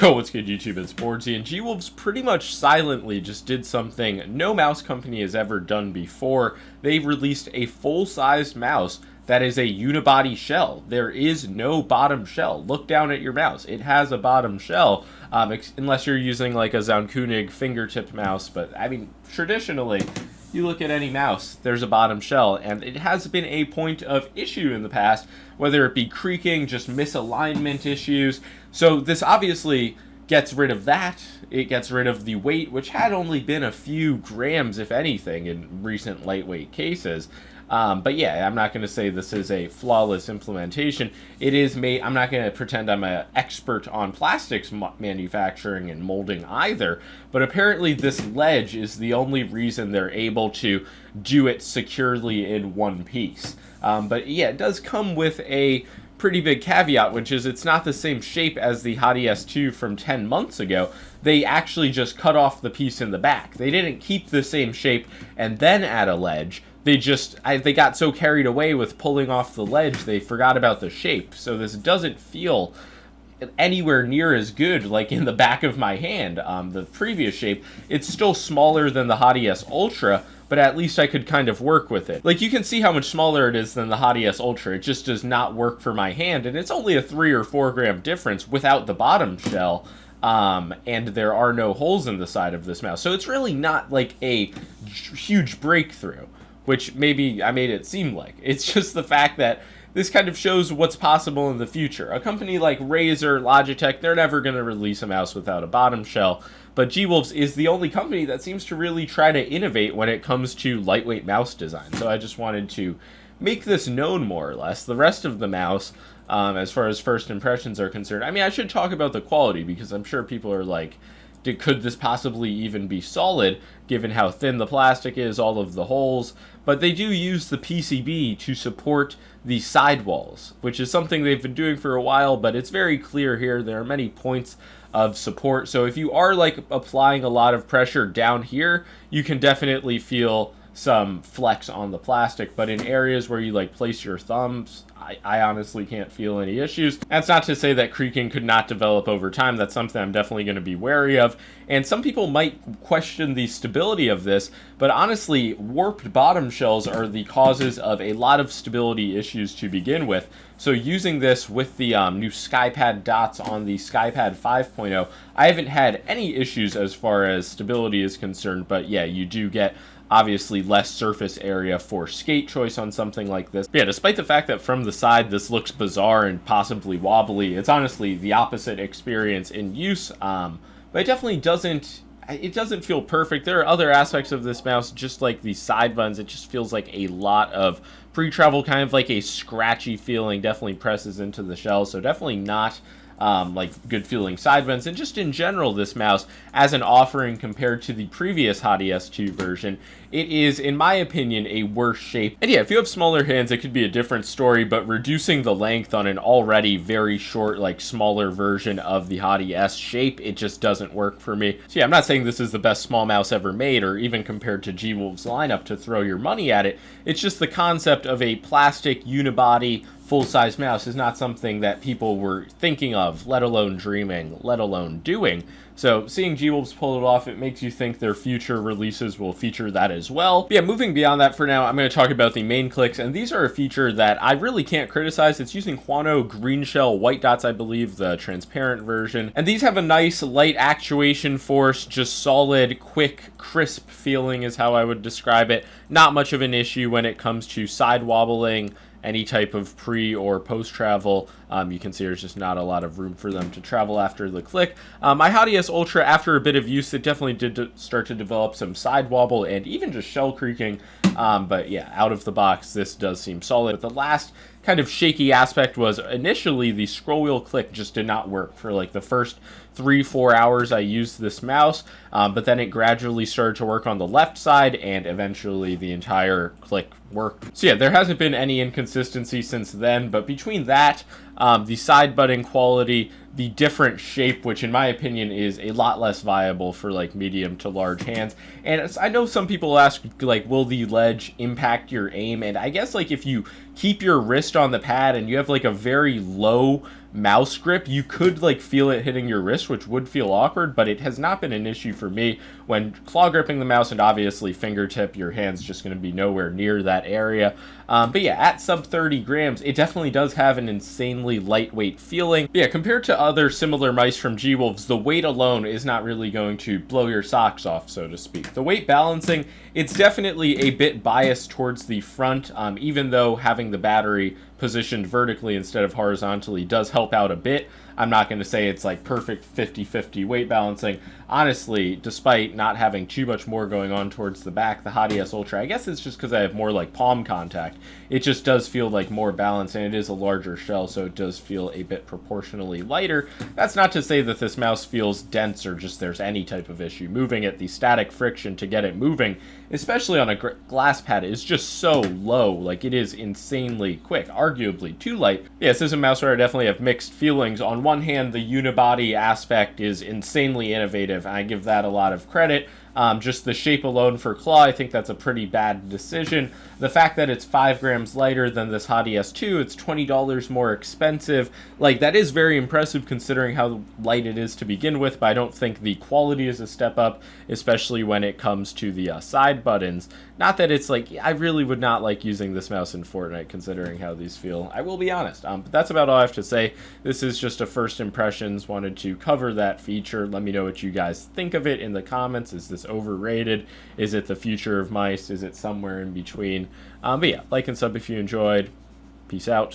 Yo, what's good, YouTube? It's boardzy, and Gwolves pretty much silently just did something no mouse company has ever done before. They released a full-sized mouse that is a unibody shell. There is no bottom shell. Look down at your mouse. It has a bottom shell, unless you're using like a Zaunkönig fingertip mouse. But I mean, traditionally, you look at any mouse, there's a bottom shell, and it has been a point of issue in the past, whether it be creaking, just misalignment issues. So this obviously gets rid of that. It gets rid of the weight, which had only been a few grams, if anything, in recent lightweight cases. But yeah, I'm not going to say this is a flawless implementation. It is made. I'm not going to pretend I'm an expert on plastics manufacturing and molding either, but apparently this ledge is the only reason they're able to do it securely in one piece. But yeah, it does come with a pretty big caveat, which is it's not the same shape as the HTS2 from 10 months ago. They actually just cut off the piece in the back. They didn't keep the same shape and then add a ledge. They got so carried away with pulling off the ledge, they forgot about the shape. So this doesn't feel anywhere near as good like in the back of my hand. The previous shape, it's still smaller than the HTS Ultra, but at least I could kind of work with it. Like, you can see how much smaller it is than the HTS Ultra. It just does not work for my hand, and it's only a 3 or 4 gram difference without the bottom shell. And there are no holes in the side of this mouse. So it's really not like a huge breakthrough, which maybe I made it seem like. It's just the fact that this kind of shows what's possible in the future. A company like Razer, Logitech, they're never going to release a mouse without a bottom shell, but Gwolves is the only company that seems to really try to innovate when it comes to lightweight mouse design. So I just wanted to make this known, more or less. The rest of the mouse, as far as first impressions are concerned, I mean, I should talk about the quality, because I'm sure people are like, could this possibly even be solid, given how thin the plastic is, all of the holes? But they do use the PCB to support the sidewalls, which is something they've been doing for a while, but it's very clear here. There are many points of support. So if you are like applying a lot of pressure down here, you can definitely feel some flex on the plastic, but in areas where you like place your thumbs, I honestly can't feel any issues. That's not to say that creaking could not develop over time. That's something I'm definitely going to be wary of. And some people might question the stability of this, but honestly, warped bottom shells are the causes of a lot of stability issues to begin with. So using this with the new SkyPad dots on the SkyPad 5.0, I haven't had any issues as far as stability is concerned, but yeah, you do get obviously less surface area for skate choice on something like this. But yeah, despite the fact that from the side this looks bizarre and possibly wobbly, it's honestly the opposite experience in use. But it definitely doesn't feel perfect. There are other aspects of this mouse, just like the side buttons. It just feels like a lot of pre-travel, kind of like a scratchy feeling, definitely presses into the shell. So definitely not like good feeling side vents. And just in general, this mouse as an offering compared to the previous HTS2 version, it is, in my opinion, a worse shape. And yeah, if you have smaller hands, it could be a different story, but reducing the length on an already very short, like smaller version of the HTS shape, it just doesn't work for me. So yeah, I'm not saying this is the best small mouse ever made, or even compared to Gwolves' lineup to throw your money at it. It's just the concept of a plastic unibody full-size mouse is not something that people were thinking of, let alone dreaming, let alone doing. So seeing Gwolves pull it off, it makes you think their future releases will feature that as well. But yeah, moving beyond that for now, I'm going to talk about the main clicks, and these are a feature that I really can't criticize. It's using Huano green shell white dots, I believe, the transparent version. And these have a nice light actuation force, just solid, quick, crisp feeling is how I would describe it. Not much of an issue when it comes to side wobbling, any type of pre or post travel. You can see there's just not a lot of room for them to travel after the click. My HTS Ultra, after a bit of use, it definitely did start to develop some side wobble and even just shell creaking. But yeah, out of the box, this does seem solid. But the last kind of shaky aspect was initially the scroll wheel click just did not work for like the first 3-4 hours I used this mouse, but then it gradually started to work on the left side, and eventually the entire click worked. So yeah, there hasn't been any inconsistency since then, but between that, the side button quality, the different shape, which in my opinion is a lot less viable for like medium to large hands. And I know some people ask, like, will the ledge impact your aim? And I guess like if you keep your wrist on the pad and you have like a very low mouse grip. You could like feel it hitting your wrist, which would feel awkward, but it has not been an issue for me when claw gripping the mouse, and obviously fingertip, your hand's just going to be nowhere near that area. But yeah, at sub 30 grams, it definitely does have an insanely lightweight feeling. But yeah, compared to other similar mice from Gwolves, the weight alone is not really going to blow your socks off, so to speak. The weight balancing, it's definitely a bit biased towards the front, even though having the battery positioned vertically instead of horizontally does help out a bit. I'm not going to say it's like perfect 50-50 weight balancing. Honestly, despite not having too much more going on towards the back, the HTS Ultra, I guess it's just because I have more like palm contact. It just does feel like more balanced, and it is a larger shell, so it does feel a bit proportionally lighter. That's not to say that this mouse feels dense or just there's any type of issue moving it. The static friction to get it moving, especially on a glass pad, is just so low. Like, it is insanely quick, arguably too light. Yeah, this is a mouse where I definitely have mixed feelings. On one hand, the unibody aspect is insanely innovative. I give that a lot of credit. Just the shape alone for claw, I think that's a pretty bad decision. The fact that it's 5 grams lighter than this HTS2, it's $20 more expensive. Like, that is very impressive considering how light it is to begin with, but I don't think the quality is a step up, especially when it comes to the side buttons. Not that it's like, I really would not like using this mouse in Fortnite considering how these feel. I will be honest. But that's about all I have to say. This is just a first impressions. Wanted to cover that feature. Let me know what you guys think of it in the comments. Is this overrated? Is it the future of mice? Is it somewhere in between? But yeah, like and sub if you enjoyed. Peace out.